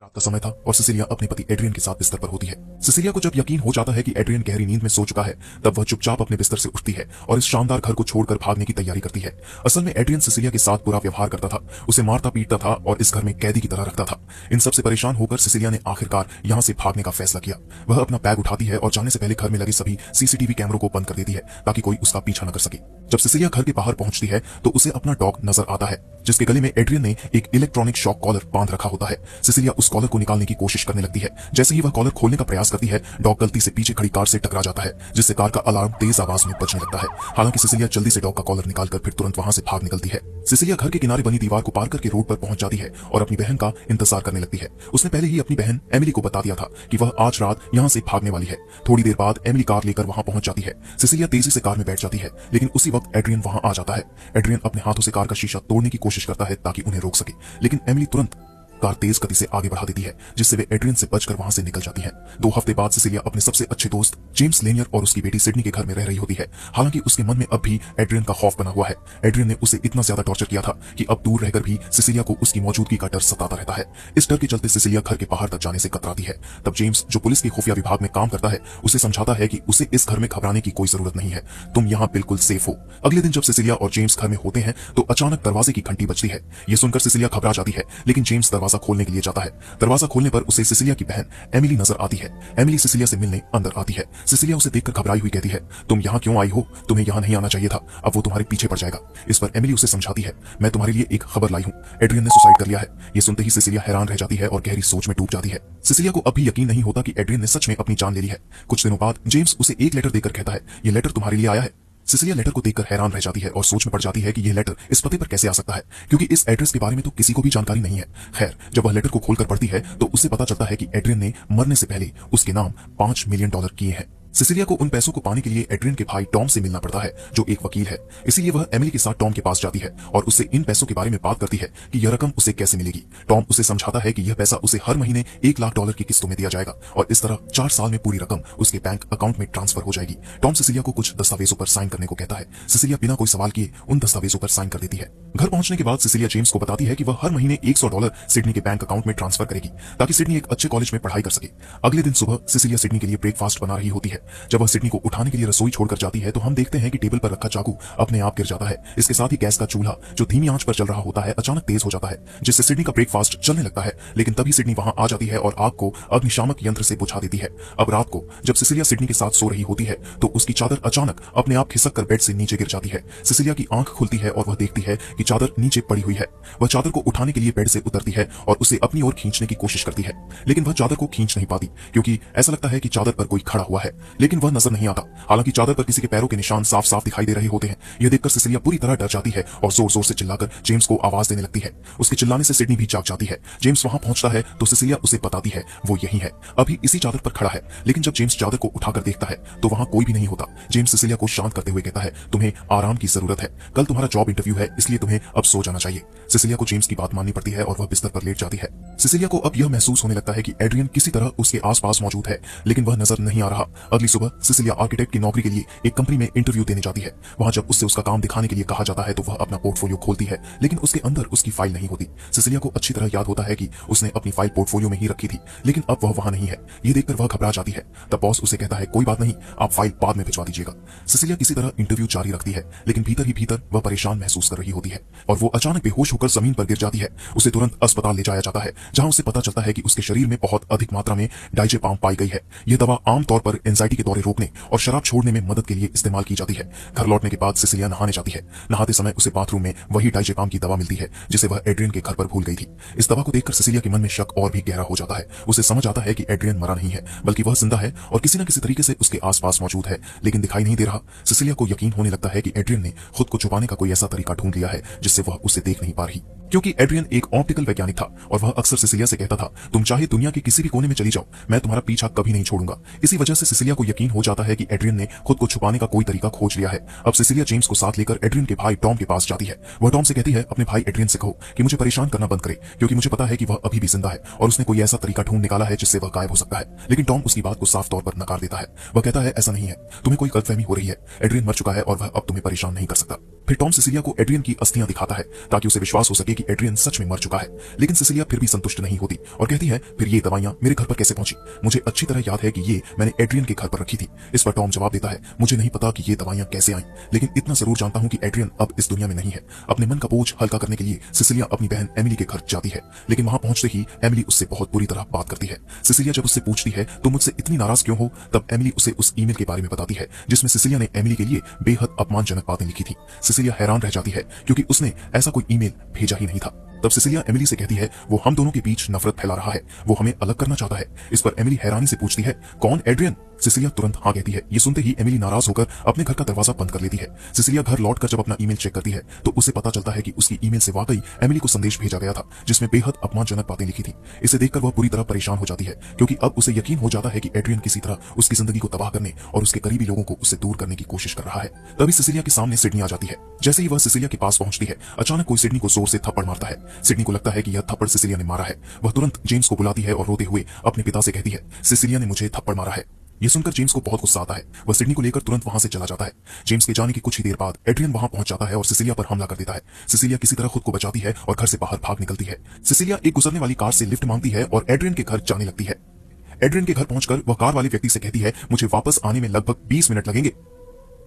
रात का समय था और सिसिलिया अपने पति एड्रियन के साथ बिस्तर पर होती है। सिसिलिया को जब यकीन हो जाता है कि एड्रियन गहरी नींद में सो चुका है, तब वह चुपचाप अपने बिस्तर से उठती है और इस शानदार घर को छोड़कर भागने की तैयारी करती है। असल में एड्रियन सिसिलिया के साथ बुरा व्यवहार करता था, उसे मारता पीटता था और इस घर में कैदी की तरह रखता था। इन सबसे परेशान होकर सिसिलिया ने आखिरकार यहाँ से भागने का फैसला किया। वह अपना बैग उठाती है और जाने से पहले घर में लगे सभी सीसीटीवी कैमरों को बंद कर देती है ताकि कोई उसका पीछा न कर सके। जब सिसिलिया घर के बाहर पहुंचती है तो उसे अपना डॉग नजर आता है, जिसके गले में एड्रियन ने एक इलेक्ट्रॉनिक शॉक कॉलर बांध रखा होता है। सिसिलिया उस कॉलर को निकालने की कोशिश करने लगती है। जैसे ही वह कॉलर खोलने का प्रयास करती है, डॉग गलती से पीछे खड़ी कार से टकरा जाता है, जिससे कार का अलार्म तेज आवाज में बजने लगता है। हालांकि सिसिलिया जल्दी से डॉग का कॉलर निकालकर फिर तुरंत वहां से भाग निकलती है। सिसिलिया घर के किनारे बनी दीवार को पार करके रोड पर पहुंच जाती है और अपनी बहन का इंतजार करने लगती है। उसने पहले ही अपनी बहन एमिली को बता दिया था कि वह आज रात यहां से भागने वाली है। थोड़ी देर बाद एमिली कार लेकर वहां पहुंच जाती है। सिसिलिया तेजी से कार में बैठ जाती है, लेकिन उसी वक्त एड्रियन वहां आ जाता है। एड्रियन अपने हाथों से कार का शीशा तोड़ने की कोशिश करता है ताकि उन्हें रोक सके, लेकिन एमिली तुरंत कार तेज गति से आगे बढ़ा देती है, जिससे वे एड्रियन से बचकर वहां से निकल जाती है। 2 हफ्ते बाद सिसिलिया अपने सबसे अच्छे दोस्त जेम्स लेनियर और उसकी बेटी सिडनी के घर में रह रही होती है। हालांकि उसके मन में अब भी एड्रियन का खौफ बना हुआ है। एड्रियन ने उसे इतना ज्यादा टॉर्चर किया था कि अब दूर रहकर भी सिसिलिया को उसकी मौजूदगी का डर सताता रहता है। इस डर के चलते सिसिलिया घर के बाहर तक जाने से कतराती है। तब जेम्स, जो पुलिस के खुफिया विभाग में काम करता है, उसे समझाता है कि उसे इस घर में घबराने की कोई जरूरत नहीं है, तुम यहाँ बिल्कुल सेफ हो। अगले दिन जब सिसिलिया और जेम्स घर में होते हैं तो अचानक दरवाजे की घंटी बजती है। ये सुनकर सिसिलिया घबरा जाती है, लेकिन जेम्स दरवाजा खोलने के लिए जाता है। दरवाजा खोलने पर उसे सिसिलिया की बहन एमिली नजर आती है। एमिली सिसिलिया से मिलने अंदर आती है। सिसिलिया उसे देखकर घबराई हुई कहती है, तुम यहाँ क्यों आई हो? तुम्हें यहाँ नहीं आना चाहिए था, अब वो तुम्हारे पीछे पड़ जाएगा। इस पर एमिली उसे समझाती है, मैं तुम्हारे लिए एक खबर लाई हूँ, एड्रियन ने सुसाइड कर लिया है। ये सुनते ही सिसिलिया हैरान रह जाती है और गहरी सोच में डूब जाती है। सिसिलिया को अब भी यकीन नहीं होता कि एड्रियन ने सच में अपनी जान ले ली है। कुछ दिनों बाद जेम्स उसे एक लेटर देकर कहता है, ये लेटर तुम्हारे लिए आया है। सिसिलिया लेटर को देखकर हैरान रह जाती है और सोच में पड़ जाती है कि यह लेटर इस पते पर कैसे आ सकता है, क्योंकि इस एड्रेस के बारे में तो किसी को भी जानकारी नहीं है। खैर, जब वह लेटर को खोलकर पढ़ती है तो उसे पता चलता है कि एड्रियन ने मरने से पहले उसके नाम $5 मिलियन किए हैं। सिसिलिया को उन पैसों को पाने के लिए एड्रियन के भाई टॉम से मिलना पड़ता है, जो एक वकील है। इसीलिए वह एमिली के साथ टॉम के पास जाती है और उससे इन पैसों के बारे में बात करती है कि यह रकम उसे कैसे मिलेगी। टॉम उसे समझाता है कि यह पैसा उसे हर महीने $1 लाख की किस्तों में दिया जाएगा और इस तरह 4 साल में पूरी रकम उसके बैंक अकाउंट में ट्रांसफर हो जाएगी। टॉम सिसिलिया को कुछ दस्तावेजों पर साइन करने को कहता है। सिसिलिया बिना कोई सवाल किए उन दस्तावेजों पर साइन कर देती है। घर पहुंचने के बाद सिसिलिया जेम्स को बताती है कि वह हर महीने $100 सिडनी के बैंक अकाउंट में ट्रांसफर करेगी, ताकि सिडनी एक अच्छे कॉलेज में पढ़ाई कर सके। अगले दिन सुबह सिसिलिया सिडनी के लिए ब्रेकफास्ट बना रही होती है। जब वह सिडनी को उठाने के लिए रसोई छोड़कर जाती है तो हम देखते हैं कि टेबल पर रखा चाकू अपने आप गिर जाता है। इसके साथ ही गैस का चूल्हा, जो धीमी आंच पर चल रहा होता है, अचानक तेज हो जाता है, जिससे सिडनी का ब्रेकफास्ट जलने लगता है। लेकिन तभी सिडनी वहां आ जाती है और आग को अग्निशामक यंत्र से बुझा देती है। अब रात को जब सिसिलिया सिडनी के साथ सो रही होती है तो उसकी चादर अचानक अपने आप खिसक कर बेड से नीचे गिर जाती है। सिसिलिया की आंख खुलती है और वह देखती है कि चादर नीचे पड़ी हुई है। वह चादर को उठाने के लिए बेड से उतरती है और उसे अपनी ओर खींचने की कोशिश करती है, लेकिन वह चादर को खींच नहीं पाती, क्योंकि ऐसा लगता है कि चादर पर कोई खड़ा हुआ है, लेकिन वह नजर नहीं आता। हालांकि चादर पर किसी के पैरों के निशान साफ साफ दिखाई दे रहे होते हैं। यह देखकर सिसिलिया पूरी तरह डर जाती है और जोर जोर से चिल्लाकर जेम्स को आवाज देने लगती है। उसके चिल्लाने से सिडनी भी जाग जाती है। जेम्स वहां पहुंचता है तो सिसिलिया उसे बताती है वो यही है, अभी इसी चादर पर खड़ा है। लेकिन जब जेम्स चादर को उठाकर देखता है तो वहां कोई भी नहीं होता। जेम्स सिसिलिया को शांत करते हुए कहता है, तुम्हें आराम की जरूरत है, कल तुम्हारा जॉब इंटरव्यू है, इसलिए तुम्हें अब सो जाना चाहिए। सिसिलिया को जेम्स की बात माननी पड़ती है और वह बिस्तर पर लेट जाती है। सिसिलिया को अब यह महसूस होने लगता है कि एड्रियन किसी तरह उसके आसपास मौजूद है, लेकिन वह नजर नहीं आ रहा। अगली सुबह सिसिलिया आर्किटेक्ट की नौकरी के लिए एक कंपनी में इंटरव्यू देने जाती है। वहां जब उससे उसका काम दिखाने के लिए कहा जाता है तो वह अपना पोर्टफोलियो खोलती है, लेकिन उसके अंदर उसकी फाइल नहीं होती। सिसिलिया को अच्छी तरह याद होता है कि उसने अपनी फाइल पोर्टफोलियो में ही रखी थी, लेकिन अब वह वहां नहीं है। ये देखकर वह घबरा जाती है। तब बॉस उसे कहता है, कोई बात नहीं, आप फाइल बाद में भिजवा दीजिएगा। सिसिलिया किसी तरह इंटरव्यू जारी रखती है, लेकिन भीतर ही भीतर वह परेशान महसूस कर रही होती है और वो अचानक बेहोश होकर जमीन पर गिर जाती है। उसे तुरंत अस्पताल ले जाया जाता है, जहां उसे पता चलता है कि उसके शरीर में बहुत अधिक मात्रा में डाइजेपाम पाई गई है। यह दवा आमतौर पर एंजाइटी के दौरे रोकने और शराब छोड़ने में मदद के लिए इस्तेमाल की जाती है। घर लौटने के बाद सिसिलिया नहाने जाती है। नहाते समय उसे बाथरूम में वही डाइजेपाम की दवा मिलती है जिसे वह एड्रियन के घर पर भूल गई थी। इस दवा को देखकर सिसिलिया के मन में शक और भी गहरा हो जाता है। उसे समझ आता है कि एड्रियन मरा नहीं है, बल्कि वह जिंदा है और किसी न किसी तरीके से उसके आसपास मौजूद है, लेकिन दिखाई नहीं दे रहा। सिसिलिया को यकीन होने लगता है कि एड्रियन ने खुद को छुपाने का कोई ऐसा तरीका ढूंढ लिया है जिससे वह उसे देख नहीं पा रही, क्योंकि एड्रियन एक ऑप्टिकल वैज्ञानिक था और वह अक्सर सिसिलिया से कहता था, तुम चाहे दुनिया के किसी भी कोने में चली जाओ, मैं तुम्हारा पीछा कभी नहीं छोड़ूंगा। इसी वजह से सिसिलिया को यकीन हो जाता है कि एड्रियन ने खुद को छुपाने का कोई तरीका खोज लिया है। अब सिसिलिया जेम्स को साथ लेकर एड्रियन के भाई टॉम के पास जाती है। वह टॉम से कहती है, अपने भाई एड्रियन से कहो कि मुझे परेशान करना बंद करे, क्योंकि मुझे पता है कि वह अभी भी जिंदा है और उसने कोई ऐसा तरीका ढूंढ निकाला है जिससे वह गायब हो सकता है। लेकिन टॉम उसकी बात को साफ तौर पर नकार देता है। वह कहता है, ऐसा नहीं है, तुम्हें कोई गलतफहमी हो रही है, एड्रियन मर चुका है और वह अब तुम्हें परेशान नहीं कर सकता। फिर टॉम सिसिलिया को एड्रियन की अस्थियां दिखाता है ताकि उसे विश्वास हो सके कि एड्रियन सच में मर चुका है। लेकिन सिसिलिया फिर भी संतुष्ट नहीं होती और कहती है, फिर ये दवाइयां मेरे घर पर कैसे पहुंची? मुझे अच्छी तरह याद है कि ये मैंने एड्रियन के घर पर रखी थी। इस पर टॉम जवाब देता है, मुझे नहीं पता कि ये दवाइयां कैसे आईं, लेकिन इतना जरूर जानता हूं कि एड्रियन अब इस दुनिया में नहीं है। अपने मन का बोझ हल्का करने के लिए सिसिलिया अपनी बहन एमिली के घर जाती है, लेकिन वहां पहुंचते ही एमिली उससे बहुत बुरी तरह बात करती है। सिसिलिया जब उससे पूछती है, तुम मुझसे इतनी नाराज क्यों हो, तब एमिली उसे उस ईमेल के बारे में बताती है जिसमें सिसिलिया ने एमिली के लिए बेहद अपमानजनक बातें लिखी थी। सिसिलिया हैरान रह जाती है क्योंकि उसने ऐसा कोई ईमेल भेजा ही नहीं था। तब सिसिलिया एमिली से कहती है, वो हम दोनों के बीच नफरत फैला रहा है, वो हमें अलग करना चाहता है। इस पर एमिली हैरानी से पूछती है, कौन, एड्रियन? सिसिलिया तुरंत हाँ कहती है। ये सुनते ही एमिली नाराज होकर अपने घर का दरवाजा बंद कर लेती है। सिसिलिया घर लौटकर जब अपना ईमेल चेक करती है तो उसे पता चलता है कि उसकी ईमेल से वाकई एमिली को संदेश भेजा गया था जिसमें बेहद अपमानजनक बातें लिखी थी। इसे देखकर वह पूरी तरह परेशान हो जाती है क्योंकि अब उसे यकीन हो जाता है कि एड्रियन किसी तरह उसकी जिंदगी को तबाह करने और उसके करीबी लोगों को उससे दूर करने की कोशिश कर रहा है। तभी सिसिलिया के सामने सिडनी आ जाती है। जैसे ही वह सिसिलिया के पास पहुंचती है, अचानक कोई सिडनी को जोर से थप्पड़ मारता है। सिडनी को लगता है कि यह थप्पड़ सिसिलिया ने मारा है। वह तुरंत जेम्स को बुलाती है और रोते हुए अपने पिता से कहती है, सिसिलिया ने मुझे थप्पड़ मारा है। ये सुनकर जेम्स को बहुत गुस्सा आता है। वह सिडनी को लेकर तुरंत वहां से चला जाता है। जेम्स के जाने की कुछ ही देर बाद एड्रियन वहां पहुंच जाता है और सिसिलिया पर हमला कर देता है। सिसिलिया किसी तरह खुद को बचाती है और घर से बाहर भाग निकलती है। सिसिलिया एक गुजरने वाली कार से लिफ्ट मांगती है और एड्रियन के घर जाने लगती है। एड्रियन के घर पहुंचकर वह कार वाले व्यक्ति से कहती है, मुझे वापस आने में लगभग 20 मिनट लगेंगे।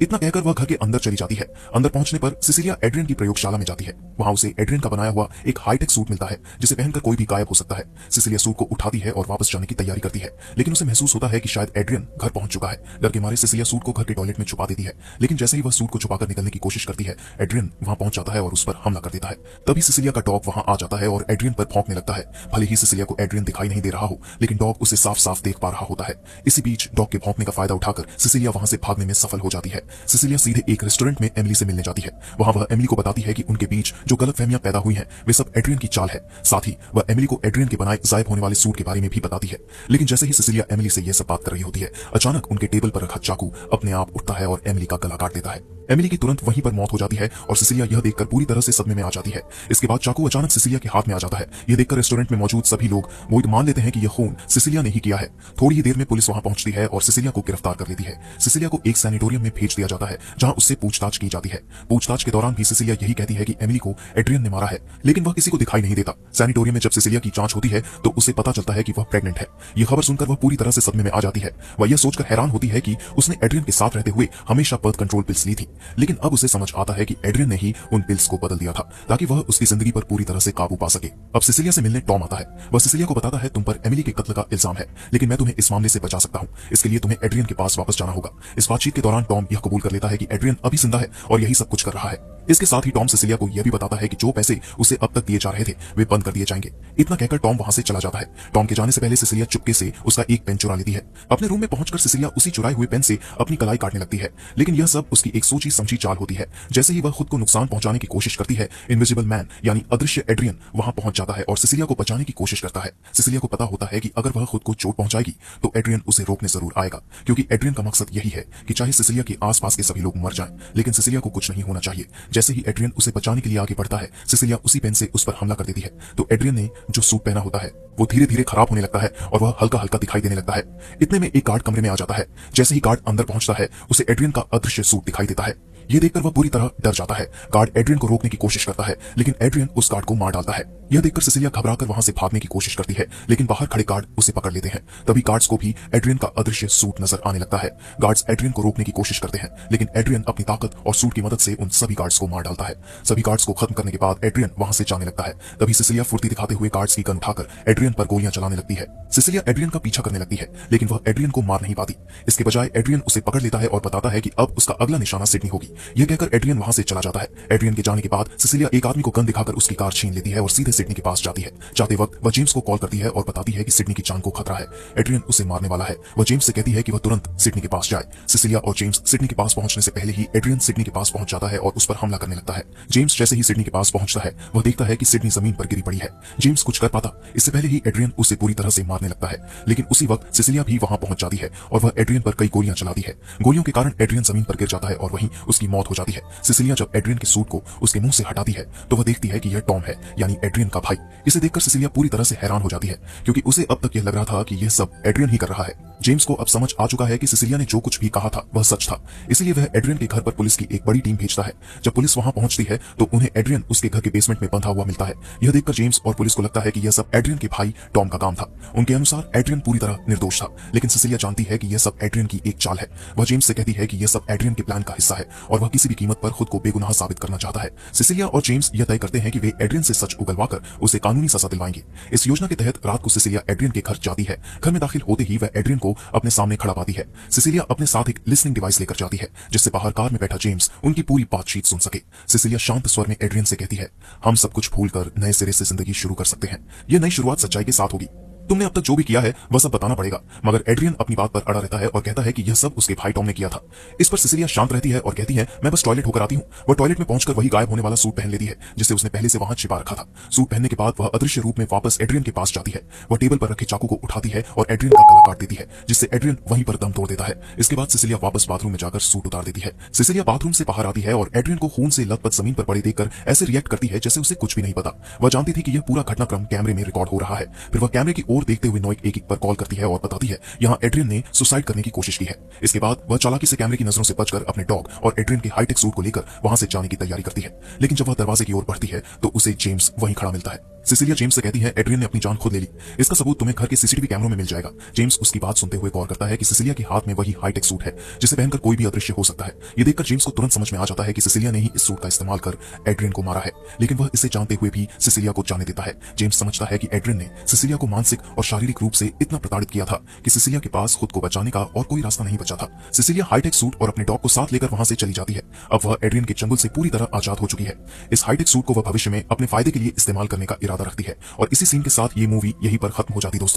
इतना कहकर वह घर के अंदर चली जाती है। अंदर पहुंचने पर सिसिलिया एड्रियन की प्रयोगशाला में जाती है। वहां उसे एड्रियन का बनाया हुआ एक हाईटेक सूट मिलता है जिसे पहनकर कोई भी गायब हो सकता है। सिसिलिया सूट को उठाती है और वापस जाने की तैयारी करती है, लेकिन उसे महसूस होता है कि शायद एड्रियन घर पहुंच चुका है। डर के मारे सिसिलिया सूट को घर के टॉयलेट में छुपा देती है, लेकिन जैसे ही वह सूट को छुपाकर निकलने की कोशिश करती है, एड्रियन वहां पहुंच जाता है और उस पर हमला कर देता है। तभी सिसिलिया का डॉग वहां आ जाता है और एड्रियन पर भौंकने लगता है। भले ही सिसिलिया को एड्रियन दिखाई नहीं दे रहा हो, लेकिन डॉग उसे साफ साफ देख पा रहा होता है। इसी बीच डॉग के भौंकने का फायदा उठाकर सिसिलिया वहां से भागने में सफल हो जाती है। सिसिलिया सीधे एक रेस्टोरेंट में एमिली से मिलने जाती है। वहां वह एमिली को बताती है कि उनके बीच जो गलतफहमियां पैदा हुई हैं वे सब एड्रियन की चाल है। साथ ही वह एमिली को एड्रियन के बनाए गायब होने वाले सूट के बारे में भी बताती है। लेकिन जैसे ही सिसिलिया एमिली से यह सब बात कर रही होती है, अचानक उनके टेबल पर रखा चाकू अपने आप उठता है और एमिली का गला काट देता है। एमिली की तुरंत वहीं पर मौत हो जाती है और सिसिलिया यह देखकर पूरी तरह से सदमे में आ जाती है। इसके बाद चाकू अचानक सिसिलिया के हाथ में आ जाता है। यह देखकर रेस्टोरेंट में मौजूद सभी लोग वो मान लेते हैं कि यह खून सिसिलिया ने ही किया है। थोड़ी ही देर में पुलिस वहां पहुंचती है और सिसिलिया को गिरफ्तार कर लेती है। सिसिलिया को एक सैनिटोरियम में भेज दिया जाता है जहां उससे पूछताछ की जाती है। पूछताछ के दौरान भी सिसिलिया यही कहती है कि एमिली को एड्रियन ने मारा है, लेकिन वह किसी को दिखाई नहीं देता। सैनिटोरियम में जब सिसिलिया की जांच होती है तो उसे पता चलता है कि वह प्रेग्नेंट है। यह खबर सुनकर वह पूरी तरह से सदमे में आ जाती है। वह यह सोचकर हैरान होती है कि उसने एड्रियन के साथ रहते हुए हमेशा बर्थ कंट्रोल पिल्स ली थी, लेकिन अब उसे समझ आता है कि एड्रियन ने ही उन पिल्स को बदल दिया था ताकि वह उसकी जिंदगी पर पूरी तरह से काबू पा सके। अब सिसिलिया से मिलने टॉम आता है। वह सिसिलिया को बताता है, तुम पर एमिली के कत्ल का इल्जाम है, लेकिन मैं तुम्हें इस मामले से बचा सकता हूं। इसके लिए तुम्हें एड्रियन के पास वापस जाना होगा। इस बातचीत के दौरान टॉम यह कबूल कर लेता है कि एड्रियन अभी जिंदा है और यही सब कुछ कर रहा है। इसके साथ ही टॉम सिसिलिया को यह भी बताता है कि जो पैसे उसे अब तक दिए जा रहे थे वे बंद कर दिए जाएंगे। इतना कहकर टॉम वहां से चला जाता है। टॉम के जाने से पहले सिसिलिया चुपके से उसका एक पेन चुरा लेती है। अपने रूम में पहुंचकर सिसिलिया उसी चुराए हुए पेन से अपनी कलाई काटने लगती है, लेकिन यह सब उसकी एक सोची समझी चाल होती है। जैसे ही वह खुद को नुकसान पहुंचाने की कोशिश करती है, इनविजिबल मैन यानी अदृश्य एड्रियन वहां पहुंच जाता है और सिसिलिया को बचाने की कोशिश करता है। सिसिलिया को पता होता है कि अगर वह खुद को चोट पहुंचाएगी तो एड्रियन उसे रोकने जरूर आएगा, क्योंकि एड्रियन का मकसद यही है कि चाहे सिसिलिया के आसपास के सभी लोग मर जाएं, लेकिन सिसिलिया को कुछ नहीं होना चाहिए। जैसे ही एड्रियन उसे बचाने के लिए आगे बढ़ता है, सिसिलिया उसी पेन से उस पर हमला कर देती है। तो एड्रियन ने जो सूट पहना होता है वो धीरे धीरे खराब होने लगता है और वह हल्का हल्का दिखाई देने लगता है। इतने में एक गार्ड कमरे में आ जाता है। जैसे ही गार्ड अंदर पहुंचता है, उसे एड्रियन का अदृश्य सूट दिखाई देता है। यह देखकर वह पूरी तरह डर जाता है। गार्ड एड्रियन को रोकने की कोशिश करता है, लेकिन एड्रियन उस गार्ड को मार डालता है। यह देखकर सिसिलिया घबराकर वहां से भागने की कोशिश करती है, लेकिन बाहर खड़े गार्ड उसे पकड़ लेते हैं। तभी गार्ड्स को भी एड्रियन का अदृश्य सूट नजर आने लगता है। गार्ड्स एड्रियन को रोकने की कोशिश करते हैं, लेकिन एड्रियन अपनी ताकत और सूट की मदद से उन सभी गार्ड्स को मार डालता है। सभी गार्ड्स को खत्म करने के बाद एड्रियन वहां से जाने लगता है। तभी सिसिलिया फुर्ती दिखाते हुए गार्ड्स की गन उठाकर एड्रियन पर गोलियां चलाने लगती है। सिसिलिया एड्रियन का पीछा करने लगती है, लेकिन वह एड्रियन को मार नहीं पाती। इसके बजाय एड्रियन उसे पकड़ लेता है और बताता है कि अब उसका अगला निशाना सिडनी होगी। यह कहकर एड्रियन वहां से चला जाता है। एड्रियन के जाने के बाद सिसिलिया एक आदमी को गन दिखाकर उसकी कार छीन लेती है और सीधे सिडनी के पास जाती है। जाते वक्त वह जेम्स को कॉल करती है और बताती है कि सिडनी की जान को खतरा है, एड्रियन उसे मारने वाला है। वह जेम्स से कहती है कि वह तुरंत सिडनी के पास जाए। सिसिलिया और जेम्स सिडनी के पास पहुंचने से पहले ही एड्रियन सिडनी के पास पहुंच जाता है और उस पर हमला करने लगता है। जेम्स जैसे ही सिडनी के पास पहुंचता है, वह देखता है कि सिडनी जमीन पर गिरी पड़ी है। जेम्स कुछ कर पाता इससे पहले ही एड्रियन उसे पूरी तरह से मारने लगता है, लेकिन उसी वक्त सिसिलिया भी वहां पहुंच जाती है और वह एड्रियन पर कई गोलियां चलाती है। गोलियों के कारण एड्रियन जमीन पर गिर जाता है और वहीं उसकी मौत हो जाती है। सिसिलिया जब एड्रियन के सूट को उसके मुंह से हटाती है तो वह देखती है कि यह टॉम है, यानी एड्रियन का भाई। इसे देखकर सिसिलिया पूरी तरह से हैरान हो जाती है, क्योंकि उसे अब तक यह लग रहा था कि यह सब एड्रियन ही कर रहा है। जेम्स को अब समझ आ चुका है कि सिसिलिया ने जो कुछ भी कहा था वह सच था, इसलिए वह एड्रियन के घर पर पुलिस की एक बड़ी टीम भेजता है। जब पुलिस वहां पहुंचती है तो उन्हें एड्रियन उसके घर के बेसमेंट में बंधा हुआ मिलता है। यह देखकर जेम्स और पुलिस को लगता है कि यह सब एड्रियन के भाई टॉम का काम था। उनके अनुसार एड्रियन पूरी तरह निर्दोष था, लेकिन सिसिलिया जानती है कि यह सब एड्रियन की एक चाल है। वह जेम्स से कहती है कि यह सब एड्रियन के प्लान का हिस्सा है और वह किसी भी कीमत पर खुद को बेगुनाह साबित करना चाहता है। सिसिलिया और जेम्स यह तय करते हैं कि वे एड्रियन से सच उगलवाकर उसे कानूनी सजा दिलवाएंगे। इस योजना के तहत रात को सिसिलिया एड्रियन के घर जाती है। घर में दाखिल होते ही वह एड्रियन को अपने सामने खड़ा पाती है। सिसिलिया अपने साथ एक लिसनिंग डिवाइस लेकर जाती है, जिससे बाहर कार में बैठा जेम्स उनकी पूरी बातचीत सुन सके। सिसिलिया शांत स्वर में एड्रियन से कहती है, हम सब कुछ भूलकर नए सिरे से जिंदगी शुरू कर सकते हैं। यह नई शुरुआत सच्चाई के साथ होगी। तुमने अब तक जो भी किया है वह सब बताना पड़ेगा। मगर एड्रियन अपनी बात पर अड़ा रहता है और कहता है कि यह सब उसके भाई टॉम ने किया था। इस पर सिसिलिया शांत रहती है और कहती है, मैं बस टॉयलेट होकर आती हूँ। वह टॉयलेट में पहुंचकर वही गायब होने वाला सूट पहन लेती है जिसे उसने पहले से वहां छिपा रखा था। सूट पहनने के बाद वह अदृश्य रूप में वापस एड्रियन के पास जाती है। वह टेबल पर रखे चाकू को उठाती है और एड्रियन का गला काट देती है, जिससे एड्रियन वहीं पर दम तोड़ देता है। इसके बाद सिसिलिया वापस बाथरूम में जाकर सूट उतार देती है। सिसिलिया बाथरूम से बाहर आती है और एड्रियन को खून से लथपथ जमीन पर पड़े देखकर ऐसे रिएक्ट करती है जैसे उसे कुछ भी नहीं पता। वह जानती थी कि यह पूरा घटनाक्रम कैमरे में रिकॉर्ड हो रहा है। फिर वह कैमरे की ओर देखते हुए नोइक पर कॉल करती है और बताती है यहां एड्रियन ने सुसाइड करने की कोशिश की है। इसके बाद वह चालाकी से कैमरे की नजरों से बचकर अपने डॉग और एड्रियन के हाईटेक सूट को लेकर वहां से जाने की तैयारी करती है। लेकिन जब वह दरवाजे की ओर बढ़ती है तो उसे जेम्स वहीं खड़ा मिलता है। सिसिलिया जेम्स से कहती है, एड्रियन ने अपनी जान खुद ले ली। इसका सबूत तुम्हें घर के सीसीटीवी कैमरों में मिल जाएगा। जेम्स उसकी बात सुनते हुए गौर करता है कि सिसिलिया के हाथ में वही हाईटेक सूट है जिसे पहनकर कोई भी अदृश्य हो सकता है। ये देखकर जेम्स को तुरंत समझ में आ जाता है कि सिसिलिया ने ही इस सूट का इस्तेमाल कर एड्रियन को मारा है, लेकिन वह इसे जानते हुए भी सिसिलिया को जाने देता है। जेम्स समझता है कि एड्रियन ने सिसिलिया को मानसिक और शारीरिक रूप से इतना प्रताड़ित किया था कि सिसिलिया के पास खुद को बचाने का और कोई रास्ता नहीं बचा था। सिसिलिया हाईटेक सूट और अपने डॉग को साथ लेकर वहां से चली जाती है। अब वह एड्रियन के चंगुल से पूरी तरह आजाद हो चुकी है। इस हाईटेक सूट को वह भविष्य में अपने फायदे के लिए इस्तेमाल करने का इरादा रखती है और इसी सीन के साथ ये मूवी यहीं पर खत्म हो जाती दोस्तों।